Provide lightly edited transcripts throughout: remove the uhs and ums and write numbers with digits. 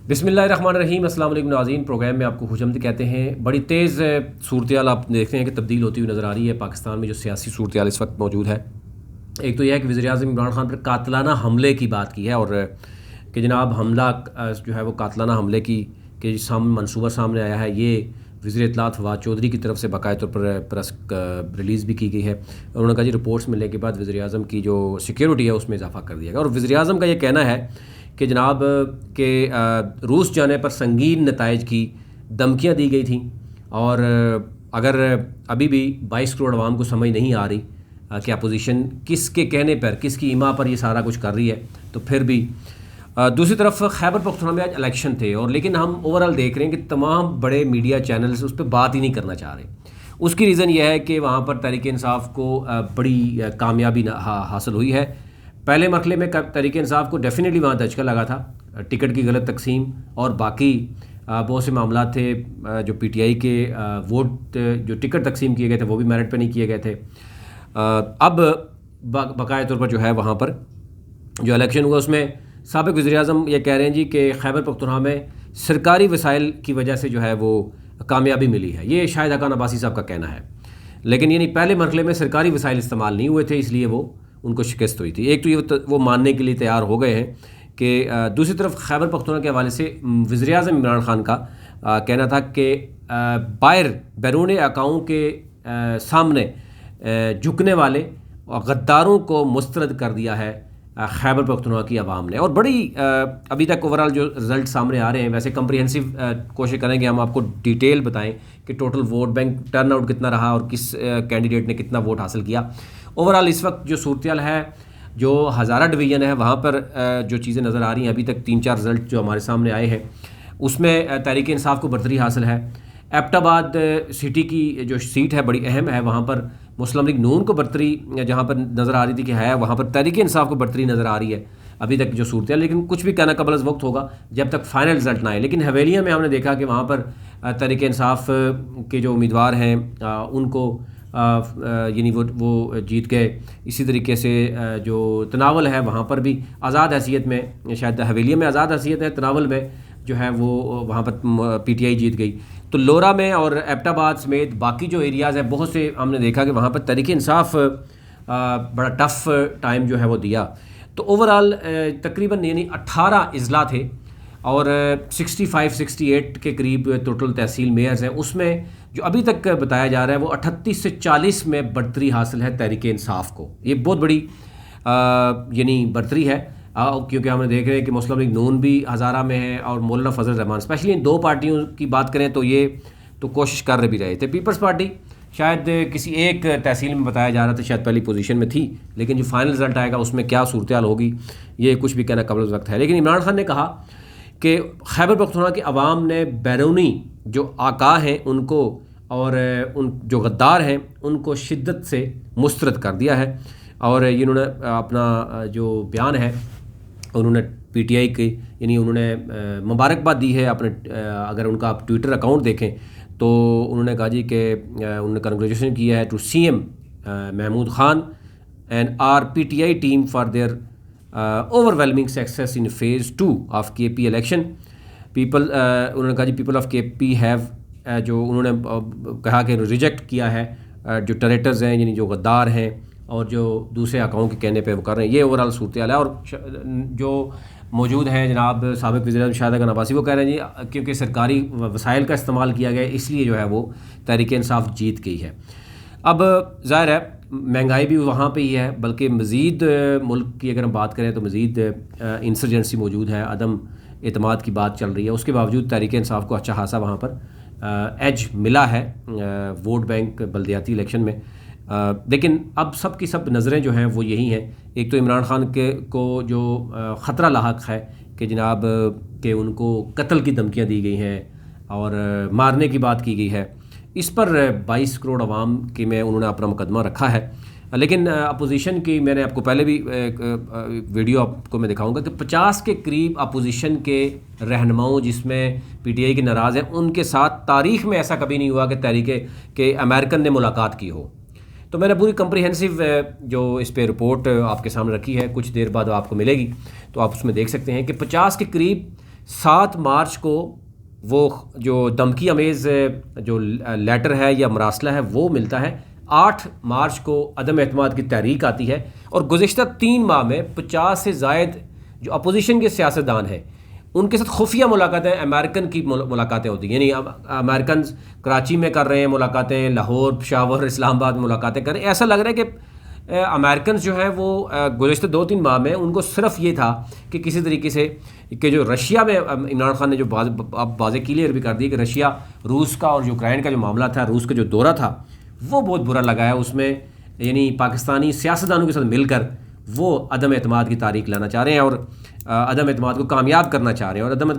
बिस्मिल्लाहिर्रहमानिर्रहीम। अस्सलाम वालेकुम नाज़रीन, प्रोग्राम में आपको खुशामदीद कहते हैं। बड़ी तेज़ सूरत हाल आप देखते हैं कि तब्दील होती हुई नज़र आ रही है पाकिस्तान में। जो सियासी सूरत हाल इस वक्त मौजूद है, एक तो यह है कि वज़ीर-ए-आज़म इमरान खान पर कातलाना हमले की बात की है और कि जनाब हमला जो है वो कातलाना हमले की के मनसूबा सामने आया है। ये वज़ीर इत्तलात फवाद चौधरी की तरफ से बाकायदा तौर पर प्रेस रिलीज़ भी की गई है। उन्होंने कहा जी रिपोर्ट्स मिलने के बाद वज़ीर-ए-आज़म की जो सिक्योरिटी है उसमें इजाफा कर दिया गया। और वज़ीर-ए-आज़म का ये कहना है कि जनाब के रूस जाने पर संगीन नताइज की धमकियाँ दी गई थी और अगर अभी भी 22 करोड़ आवाम को समझ नहीं आ रही कि अपोजिशन किसके कहने पर, किसकी इमा पर ये सारा कुछ कर रही है, तो फिर भी दूसरी तरफ खैबर पख्तूनख्वा में आज इलेक्शन थे और लेकिन हम ओवरऑल देख रहे हैं कि तमाम बड़े मीडिया चैनल्स उस पर बात ही नहीं करना चाह रहे। उसकी रीज़न यह है कि वहाँ पर तहरीक इंसाफ को बड़ी कामयाबी हासिल हुई है। पहले मरहले में तहरीक इंसाफ को डेफिनेटली वहाँ दचका लगा था, टिकट की गलत तकसीम और बाकी बहुत से मामला थे। जो पीटीआई के वोट जो टिकट तकसीम किए गए थे वो भी मेरिट पे नहीं किए गए थे। अब बाकायदा तौर पर जो है वहाँ पर जो इलेक्शन हुआ उसमें साबिक़ वज़ीर-ए-आज़म ये कह रहे हैं जी कि खैबर पख्तूनख्वा में सरकारी वसाइल की वजह से जो है वो कामयाबी मिली है। ये शाहिद हक़ान अब्बासी साहब का कहना है, लेकिन यानी पहले मरहले में सरकारी वसाइल इस्तेमाल नहीं हुए थे, इसलिए वो उनको शिकस्त हुई थी। एक तो ये वो मानने के लिए तैयार हो गए हैं कि दूसरी तरफ खैबर पख्तूनख्वा के हवाले से वज़ीर-ए-आज़म इमरान खान का कहना था कि बैरून अकाउं के सामने झुकने वाले और गद्दारों को मुस्तरद कर दिया है खैबर पख्तूनख्वा की आवाम ने। और बड़ी अभी तक ओवरऑल जो रिज़ल्ट सामने आ रहे हैं, वैसे कंप्रिहेंसिव कोशिश करेंगे हम आपको डिटेल बताएं कि टोटल वोट बैंक टर्नआउट कितना रहा और किस कैंडिडेट ने कितना वोट हासिल किया। ओवरऑल इस वक्त जो सूरत हाल है, जो हज़ारा डिवीज़न है वहाँ पर जो चीज़ें नज़र आ रही हैं, अभी तक 3-4 रिज़ल्ट जो हमारे सामने आए हैं उसमें तहरीक इंसाफ को बरतरी हासिल है। एबटाबाद सिटी की जो सीट है बड़ी अहम है, वहाँ पर मुस्लिम लीग नून को बरतरी जहाँ पर नज़र आ रही थी कि है, वहाँ पर तहरीक इंसाफ को बरतरी नज़र आ रही है अभी तक जो सूरत है। लेकिन कुछ भी कहना कबल वक्त होगा जब तक फाइनल रिज़ल्ट ना आए। लेकिन हवेलिया में हमने देखा कि वहाँ पर तहरीक इंसाफ के जो उम्मीदवार हैं उनको यानी वो जीत गए। इसी तरीके से जो तनावल है वहाँ पर भी आज़ाद हैसियत में, शायद हवेलिया में आज़ाद हैसियत है, तनावल में जो है वो वहाँ पर पीटीआई जीत गई। तो लोरा में और एबटाबाद समेत बाकी जो एरियाज़ हैं बहुत से हमने देखा कि वहाँ पर तहरीक इंसाफ बड़ा टफ़ टाइम जो है वो दिया। तो ओवरऑल तकरीबन यानी 18 अजला थे और 65-68 के करीब टोटल तहसील मेयर्स हैं। उसमें जो अभी तक बताया जा रहा है वो 38 से 40 में बढ़तरी हासिल है तहरीक इंसाफ को। ये बहुत बड़ी यानी बढ़तरी है क्योंकि हम देख रहे हैं कि मुस्लिम लीग नून भी हज़ारा में है और मौलाना फजल रहमान, स्पेशली इन दो पार्टियों की बात करें तो ये तो कोशिश कर भी रहे थे। पीपल्स पार्टी शायद किसी एक तहसील में बताया जा रहा था शायद पहली पोजीशन में थी, लेकिन जो फाइनल रिजल्ट आएगा उसमें क्या सूरत हाल होगी ये कुछ भी कहना कबल वक्त है। लेकिन इमरान खान ने कहा कि खैबर पख्तूनख्वा की आवाम ने बैरूनी जो आका हैं उनको और उन जो गद्दार हैं उनको शिद्दत से मुस्तरद कर दिया है। और इन्होंने अपना जो बयान है उन्होंने पीटीआई के यानी उन्होंने मुबारकबाद दी है अपने अगर उनका आप ट्विटर अकाउंट देखें तो उन्होंने कहा जी कि उन्होंने कंग्रेचुलेशन किया है to CM Mahmood Khan and our PTI team for their overwhelming success in phase 2 of KP election. उन्होंने कहा जी पीपल ऑफ केपी हैव जो उन्होंने कहा कि रिजेक्ट किया है जो टेरेटर्स हैं यानी जो गद्दार हैं और जो दूसरे अकाउंट के कहने पे वो कर रहे हैं। ये ओवरऑल सूरत हाल है। और जो मौजूद हैं जनाब साबिक़ वज़ीर-ए-आज़म शाहिद हक़ान अब्बासी वो कह रहे हैं जी क्योंकि सरकारी वसाइल का इस्तेमाल किया गया इसलिए जो है वो तहरीक इंसाफ जीत गई है। अब ज़ाहिर है महंगाई भी वहाँ पे ही है, बल्कि मज़ीद मुल्क की अगर हम बात करें तो मज़ीद इंसर्जेंसी मौजूद है, अदम एतमाद की बात चल रही है। उसके बावजूद तहरीक इंसाफ को अच्छा खासा वहाँ पर एज मिला है वोट बैंक बल्दियाती इलेक्शन में। लेकिन अब सब की सब नज़रें जो हैं वो यही हैं। एक तो इमरान खान को जो ख़तरा लाहक है कि जनाब कि उनको कत्ल की धमकियाँ दी गई हैं और मारने की बात की गई है, इस पर 22 करोड़ आवाम के में उन्होंने अपना मुकदमा रखा है। लेकिन अपोजिशन की मैंने आपको पहले भी वीडियो आपको मैं दिखाऊंगा कि 50 के करीब अपोजिशन के रहनुमाओं जिसमें पीटीआई के नाराज़ हैं उनके साथ तारीख़ में ऐसा कभी नहीं हुआ कि तहरीक के अमेरिकन ने मुलाकात की हो। तो मैंने पूरी कंप्रिहेंसिव जो इस पे रिपोर्ट आपके सामने रखी है, कुछ देर बाद आपको मिलेगी तो आप उसमें देख सकते हैं कि 50 के करीब 7 मार्च को वो जो धमकी अमेज़ जो लेटर है या मरासला है वो मिलता है। 8 मार्च को अदम एतमाद की तहरीक आती है और गुज़िश्ता 3 माह में 50 से ज़ायद जो अपोजिशन के सियासतदान हैं उनके साथ खुफिया मुलाकातें, अमेरिकन की मुलाकातें होती हैं। यानी अमेरिकन कराची में कर रहे हैं मुलाकातें, लाहौर, पेशावर, इस्लामाबाद में मुलाकातें कर रहे हैं। ऐसा लग रहा है कि अमेरिकन जो हैं वो गुज़िश्ता 2-3 माह में उनको सिर्फ ये था कि किसी तरीके से कि जो रशिया में इमरान खान ने जो अब वाज़े क्लियर भी कर दी कि रशिया, रूस का और यूक्रेन का जो मामला था, रूस का जो दौरा था वो बहुत बुरा लगा है उसमें। यानी पाकिस्तानी सियासतदानों के साथ मिलकर वो अदम एतमाद की तारीख लाना चाह रहे हैं और अदम एतमाद को कामयाब करना चाह रहे हैं। और अदम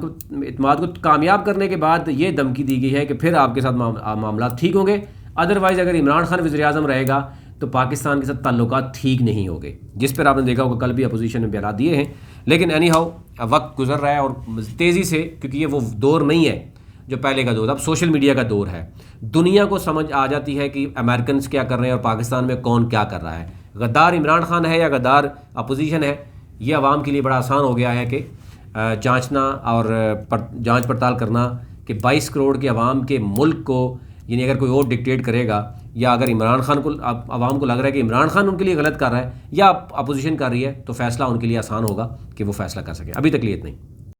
एतमाद को कामयाब करने के बाद ये धमकी दी गई है कि फिर आपके साथ मामला ठीक होंगे, अदरवाइज़ अगर इमरान खान वज़ीर-ए-आज़म रहेगा तो पाकिस्तान के साथ ताल्लुकात ठीक नहीं होंगे, जिस पर आपने देखा होगा कल भी अपोजिशन ने बयान दिए हैं। लेकिन एनी हाउ वक्त गुजर रहा है और तेज़ी से, क्योंकि ये वो दौर नहीं है जो पहले का दौर था, अब सोशल मीडिया का दौर है। दुनिया को समझ आ जाती है कि अमेरिकन क्या कर रहे हैं और पाकिस्तान में कौन क्या कर रहा है। गद्दार इमरान खान है या गद्दार अपोजिशन है, ये आवाम के लिए बड़ा आसान हो गया है कि जांचना और जांच पड़ताल करना कि 22 करोड़ के अवाम के मुल्क को, यानी अगर कोई और डिक्टेट करेगा या अगर इमरान खान को, आवाम को लग रहा है कि इमरान खान उनके लिए गलत कर रहा है या अपोजिशन कर रही है, तो फ़ैसला उनके लिए आसान होगा कि वो फ़ैसला कर सके। अभी तक लिए इतना ही।